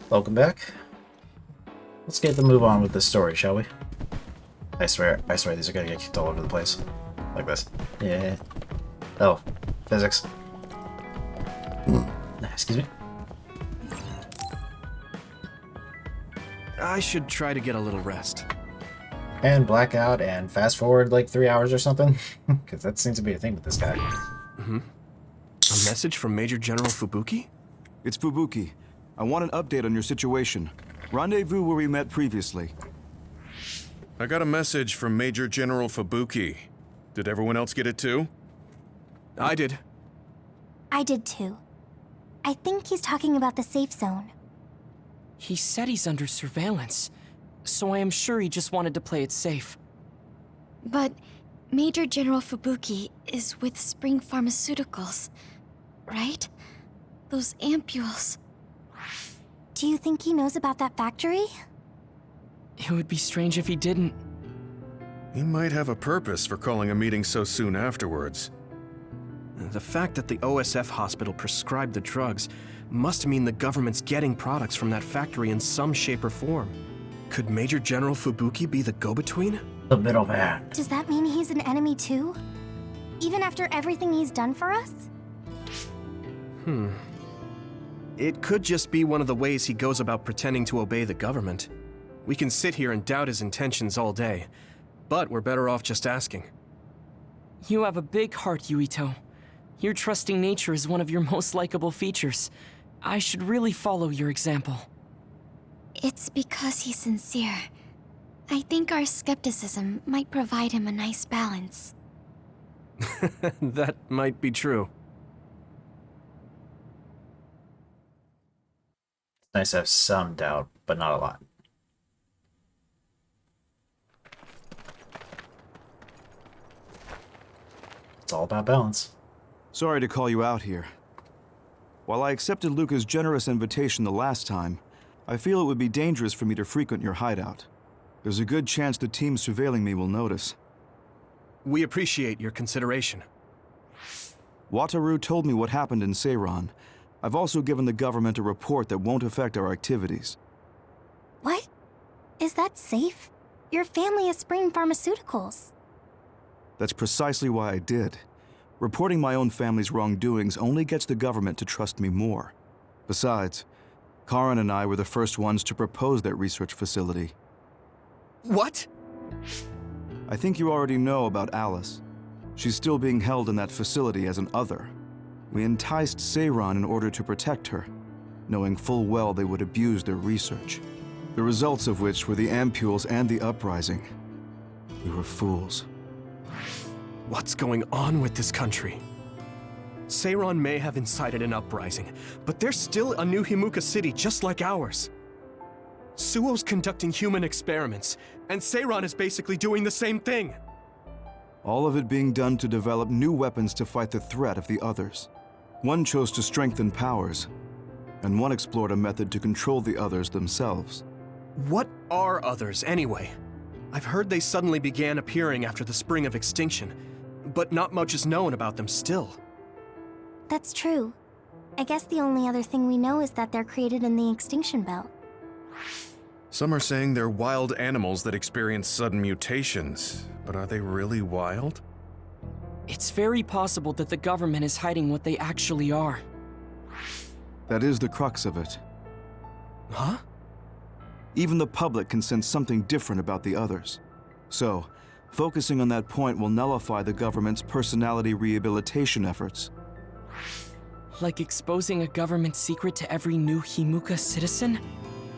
Welcome back. Let's get the move on with this story, shall we? I swear these are gonna get kicked all over the place. Like this. Yeah. Oh, physics. Excuse me? I should try to get a little rest. And blackout and fast forward like 3 hours or something? Because that seems to be a thing with this guy. A message from Major General Fubuki? It's Fubuki. I want an update on your situation. Rendezvous where we met previously. I got a message from Major General Fubuki. Did everyone else get it too? I did. I did too. I think he's talking about the safe zone. He said he's under surveillance, so I am sure he just wanted to play it safe. But Major General Fubuki is with Spring Pharmaceuticals, right? Those ampules. Do you think he knows about that factory? It would be strange if he didn't. He might have a purpose for calling a meeting so soon afterwards. The fact that the OSF hospital prescribed the drugs must mean the government's getting products from that factory in some shape or form. Could Major General Fubuki be the go-between? The middleman. Does that mean he's an enemy too? Even after everything he's done for us? It could just be one of the ways he goes about pretending to obey the government. We can sit here and doubt his intentions all day, but we're better off just asking. You have a big heart, Yuito. Your trusting nature is one of your most likable features. I should really follow your example. It's because he's sincere. I think our skepticism might provide him a nice balance. That might be true. It's nice to have some doubt, but not a lot. It's all about balance. Sorry to call you out here. While I accepted Luca's generous invitation the last time, I feel it would be dangerous for me to frequent your hideout. There's a good chance the team surveilling me will notice. We appreciate your consideration. Wataru told me what happened in Seiran. I've also given the government a report that won't affect our activities. What? Is that safe? Your family is Spring Pharmaceuticals. That's precisely why I did. Reporting my own family's wrongdoings only gets the government to trust me more. Besides, Karin and I were the first ones to propose that research facility. What? I think you already know about Alice. She's still being held in that facility as an other. We enticed Seiran in order to protect her, knowing full well they would abuse their research. The results of which were the ampules and the uprising. We were fools. What's going on with this country? Seiran may have incited an uprising, but there's still a new Himuka city just like ours. Suo's conducting human experiments, and Seiran is basically doing the same thing. All of it being done to develop new weapons to fight the threat of the others. One chose to strengthen powers, and one explored a method to control the others themselves. What are others, anyway? I've heard they suddenly began appearing after the Spring of Extinction, but not much is known about them still. That's true. I guess the only other thing we know is that they're created in the extinction belt. Some are saying they're wild animals that experience sudden mutations, but are they really wild? It's very possible that the government is hiding what they actually are. That is the crux of it. Huh? Even the public can sense something different about the others. So, focusing on that point will nullify the government's personality rehabilitation efforts. Like exposing a government secret to every new Himuka citizen?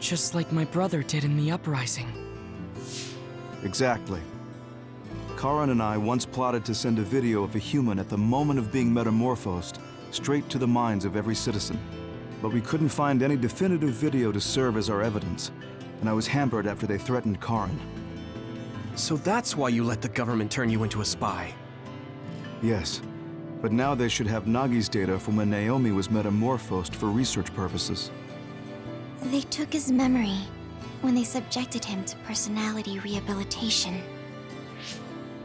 Just like my brother did in the uprising. Exactly. Karin and I once plotted to send a video of a human at the moment of being metamorphosed straight to the minds of every citizen. But we couldn't find any definitive video to serve as our evidence, and I was hampered after they threatened Karin. So that's why you let the government turn you into a spy. Yes, but now they should have Nagi's data from when Naomi was metamorphosed for research purposes. They took his memory when they subjected him to personality rehabilitation.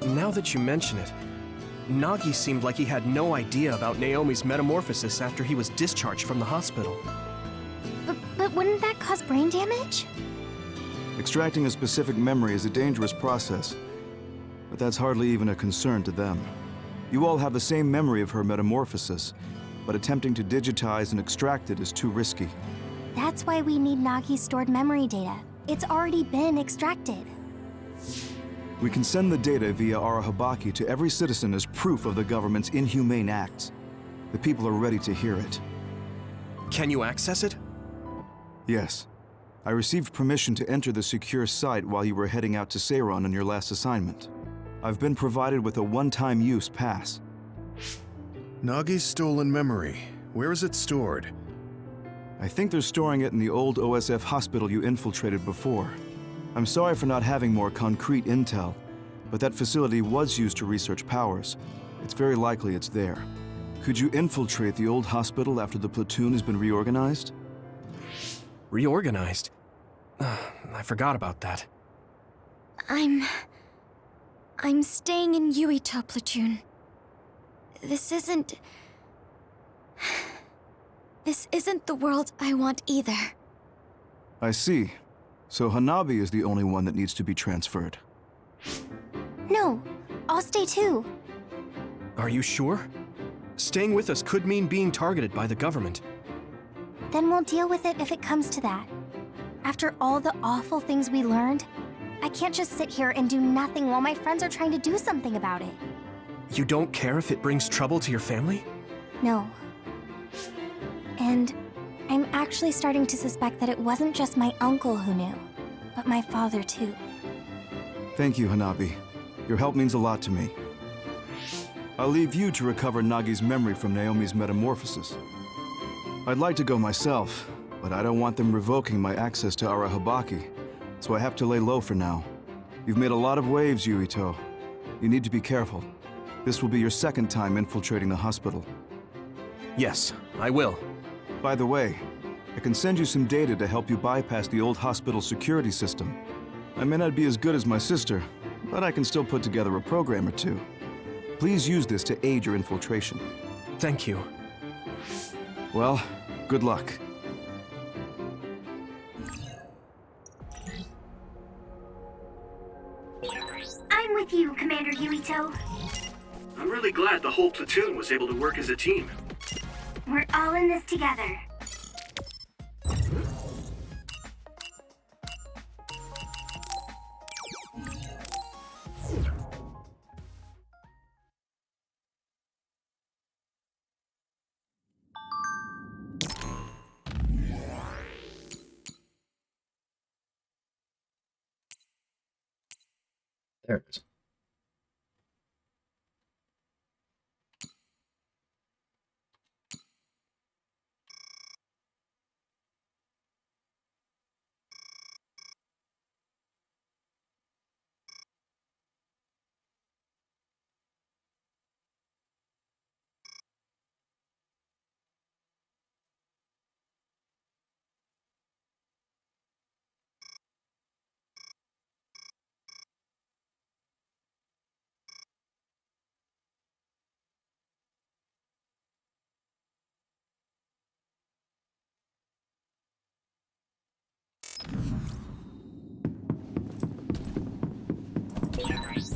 Now that you mention it, Nagi seemed like he had no idea about Naomi's metamorphosis after he was discharged from the hospital. But wouldn't that cause brain damage? Extracting a specific memory is a dangerous process, but that's hardly even a concern to them. You all have the same memory of her metamorphosis, but attempting to digitize and extract it is too risky. That's why we need Nagi's stored memory data. It's already been extracted. We can send the data via Arahabaki to every citizen as proof of the government's inhumane acts. The people are ready to hear it. Can you access it? Yes. I received permission to enter the secure site while you were heading out to Seiron on your last assignment. I've been provided with a one-time use pass. Nagi's stolen memory. Where is it stored? I think they're storing it in the old OSF hospital you infiltrated before. I'm sorry for not having more concrete intel, but that facility was used to research powers. It's very likely it's there. Could you infiltrate the old hospital after the platoon has been reorganized? Reorganized? I forgot about that. I'm staying in Yuito platoon. This isn't the world I want either. I see. So Hanabi is the only one that needs to be transferred. No, I'll stay too. Are you sure? Staying with us could mean being targeted by the government. Then we'll deal with it if it comes to that. After all the awful things we learned, I can't just sit here and do nothing while my friends are trying to do something about it. You don't care if it brings trouble to your family? No. And I'm actually starting to suspect that it wasn't just my uncle who knew, but my father too. Thank you, Hanabi. Your help means a lot to me. I'll leave you to recover Nagi's memory from Naomi's metamorphosis. I'd like to go myself, but I don't want them revoking my access to Arahabaki, so I have to lay low for now. You've made a lot of waves, Yuito. You need to be careful. This will be your second time infiltrating the hospital. Yes, I will. By the way, I can send you some data to help you bypass the old hospital security system. I may not be as good as my sister, but I can still put together a program or two. Please use this to aid your infiltration. Thank you. Well, good luck. I'm with you, Commander Yuito. I'm really glad the whole platoon was able to work as a team. We're all in this together. There it is.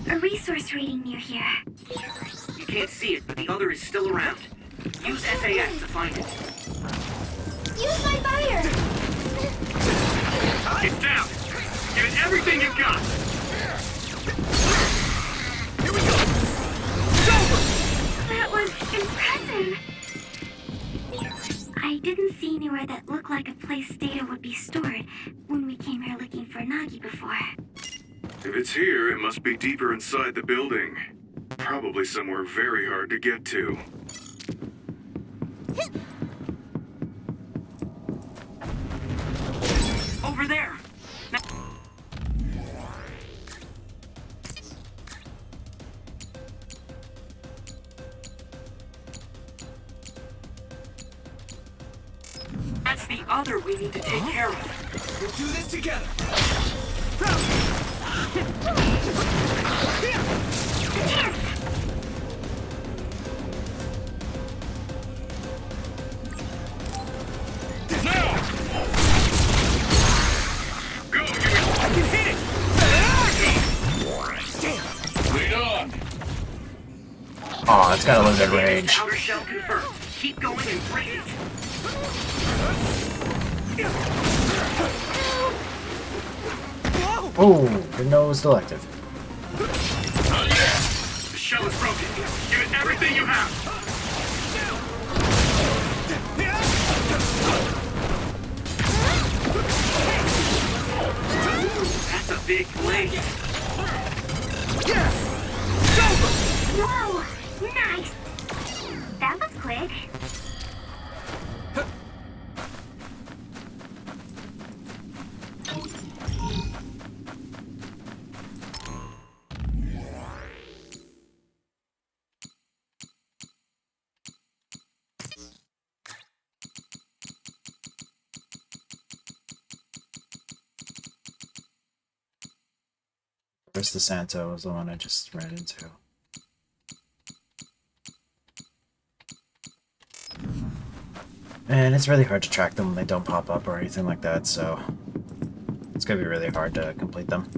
A resource reading near here. You can't see it, but the other is still around. Use SAS to find it. Use my fire! Get down! Give it everything you've got! Here we go! It's over! That was impressive! I didn't see anywhere that looked like a place data would be stored when we came here looking for Nagi before. If it's here, it must be deeper inside the building. Probably somewhere very hard to get to. Over there! That's the other we need to take care of. We'll do this together! Now! Oh, it's got a limited Damage range. to outer shell confirmed. Keep going and break it. Oh, the nose selective. The shell is broken. Give it everything you have. That's a big blade. Whoa! Nice! That was quick. Where's the Santo? Was the one I just ran into. And it's really hard to track them when they don't pop up or anything like that, so it's gonna be really hard to complete them.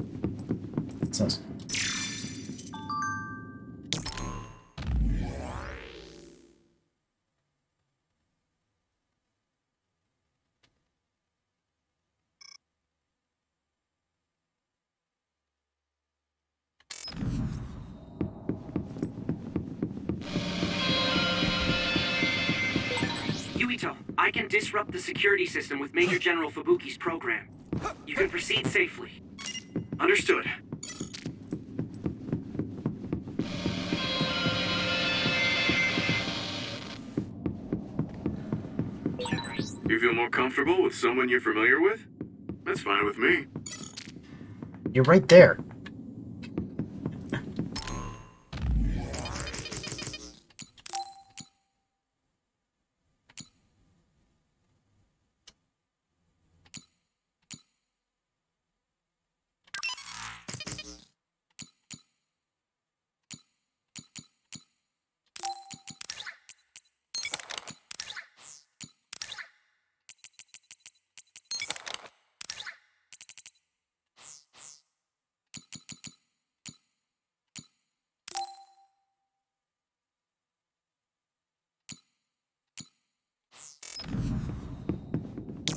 So, Yuito, I can disrupt the security system with Major General Fubuki's program. You can proceed safely. Understood. You feel more comfortable with someone you're familiar with? That's fine with me. you're right there.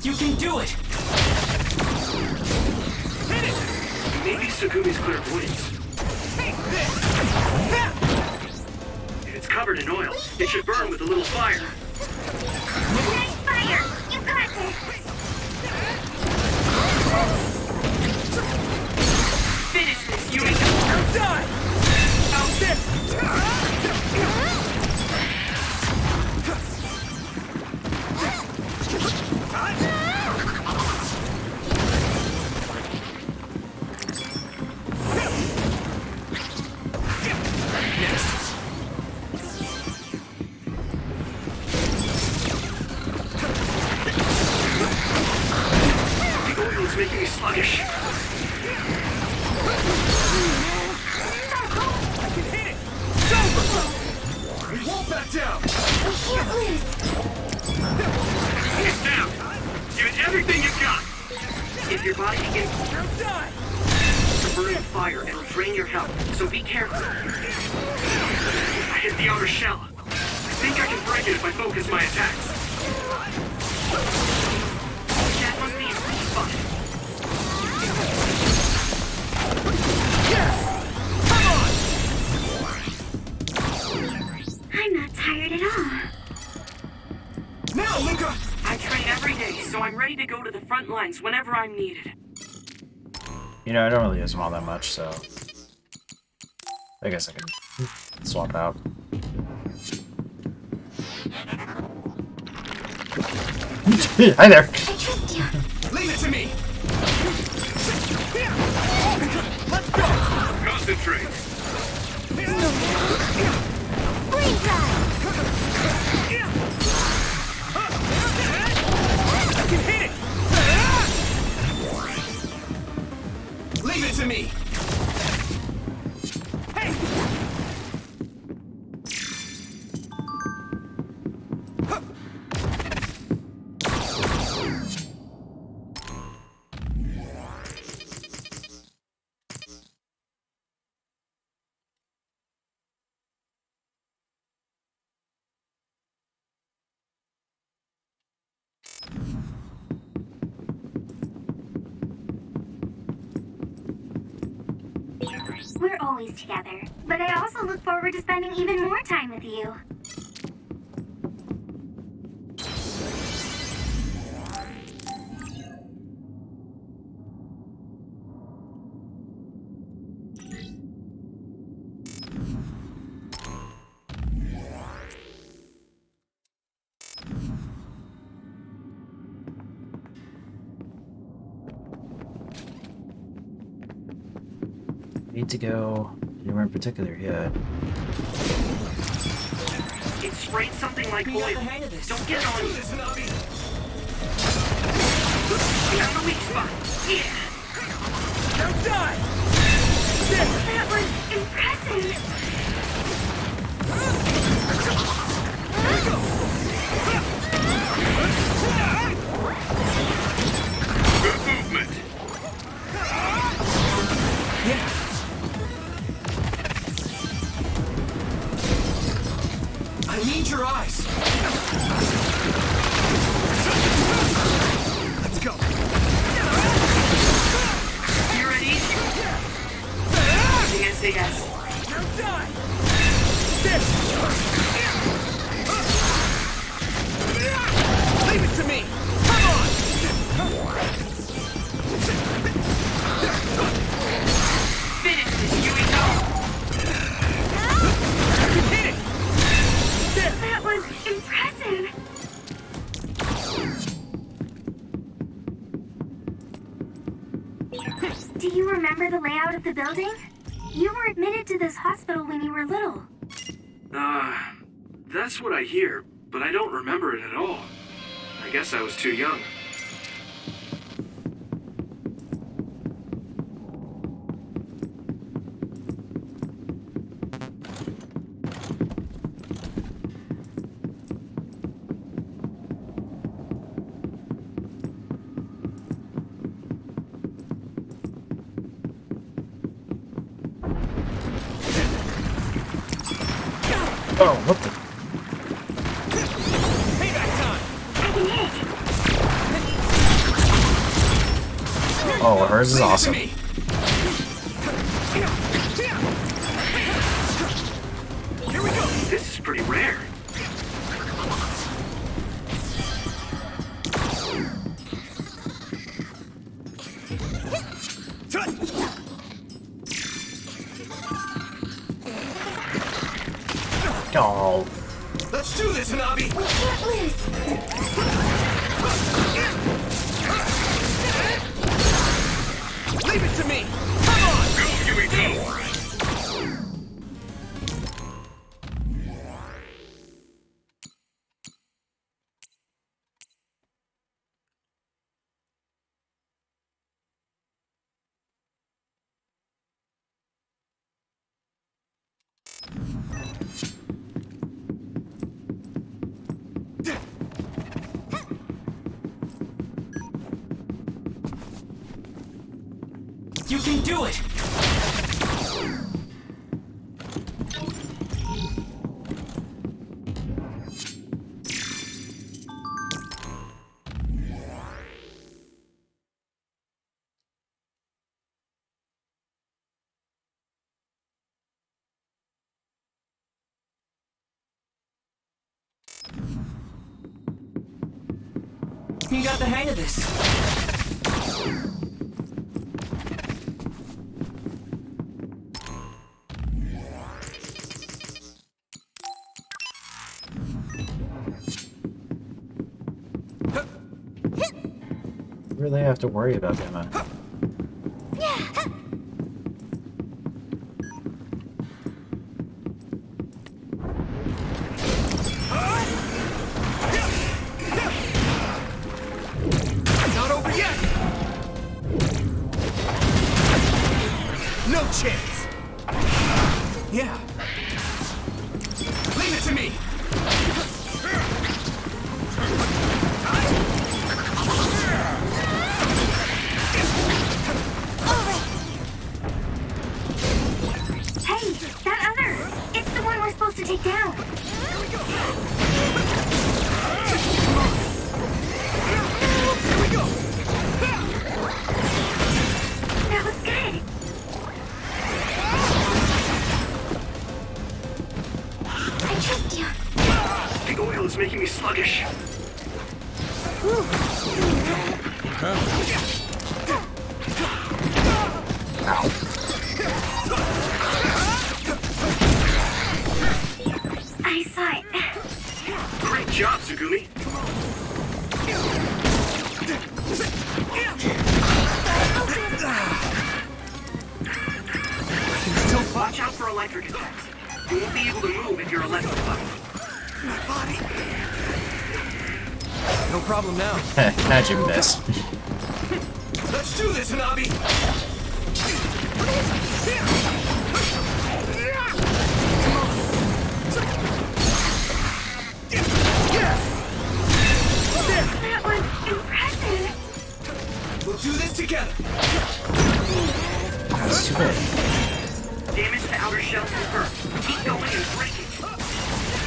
You can do it! Maybe Sugumi's clairvoyance. If it's covered in oil, it should burn with a little fire. Nice fire! You got this! Finish this, Yuito! I'm done! Out there! The oil is making me sluggish. We won't back down! We can't lose! It's down. Give it everything you've got. If your body begins I'm done! to burn in fire, it'll drain your health, so be careful. I hit the outer shell. I think I can break it if I focus my attacks. That must be a sweet spot. I'm not tired at all. Now, Luca! I train every day, so I'm ready to go to the front lines whenever I'm needed. You know, I don't really use them all that much, so I guess I can swap out. Hi there! I trust you. Leave it to me! Let's go! Concentrate. Freeze ride! I can hit it! Leave it to me! We're always together, but I also look forward to spending even more time with you. Need to go anywhere in particular yet. It sprayed something like We got oil. the hang of this. Don't get on. Found the weak spot. Yeah. Now die! That was impressive! Good movement. I need your eyes. Let's go. You ready? Yes. Now die! Leave it to me. Come on. Finish this, Yuito. Hit it. That was impressive! Do you remember the layout of the building? You were admitted to this hospital when you were little. That's what I hear, but I don't remember it at all. I guess I was too young. Oh, what the? Oh, hers is awesome. Here we go. This is pretty rare. Oh, Let's do this, Hanabi. Leave it to me. Come on. Go, Yuito. You can do it! You got the hang of this. really have to worry about Emma. Not over yet! No chance! Yeah. Leave it to me! Hey, that other! It's the one we're supposed to take down! Here we go! That was good! sluggish. Ow. I saw it. Great job, Tsugumi. Watch out for electric attacks. You won't be able to move if you're electrified. No problem now. Imagine this. Let's do this, Hanabi! That was impressive. We'll do this together! That's too bad. Damage to outer shell confirmed. Keep going and break it.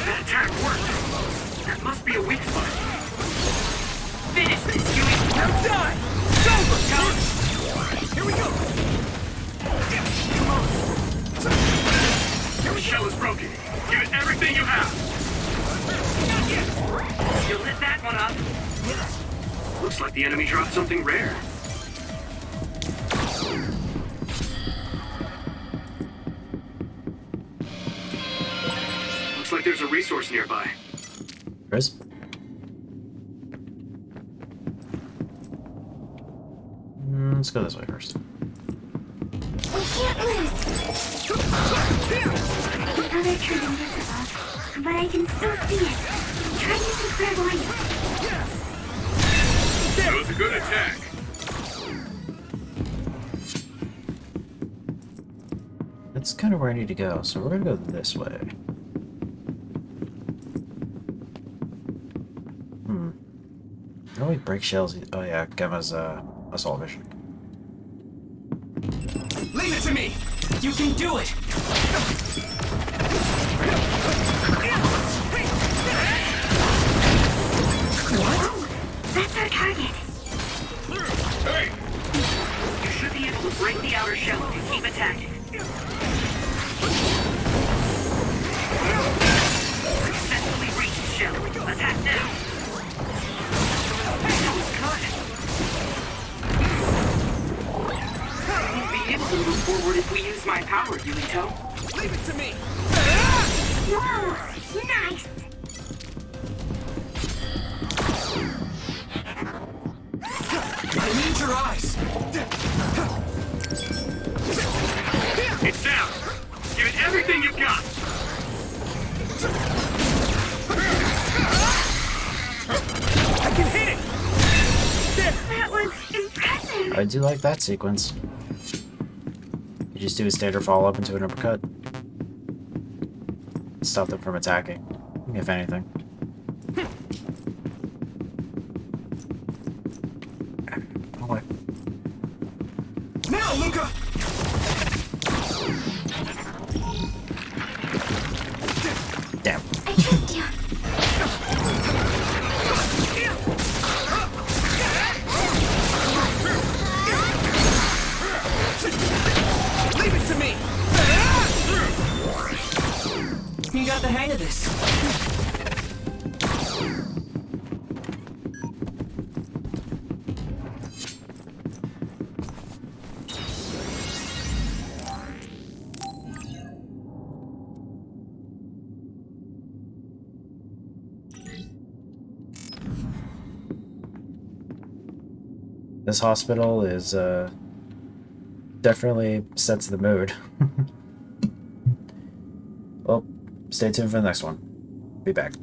That attack worked. That must be a weak spot. Finish this, Yui. I'm done! It's over, Count! Here we go! Your shell is broken. Give it everything you have. You lit that one up. Looks like the enemy dropped something rare. Looks like there's a resource nearby. Chris? Let's go this way first. We can't lose. The other turned invisible, but I can still see it. Try using clairvoyance. That was a good attack. That's kind of where I need to go, so we're gonna go this way. How do we break shells? Oh yeah, Gemma's assault vision. Leave it to me! You can do it! Whoa, that's our target. Hey! You should be able to break the outer shell and keep attacking. Successfully reached the shell. Attack now! That was good. I won't be able to move forward if we use my power, Yulito. Leave it to me! Whoa, nice. I need your eyes! It's down! Give it everything you've got! I can hit it! That was impressive. I do like that sequence. You just do a standard follow up into an uppercut. Stop them from attacking, if anything. Oh, wait. Now, Luca! Damn. I trust you. Leave it to me! You got the hang of this. This hospital is definitely sets the mood. Well, stay tuned for the next one. Be back.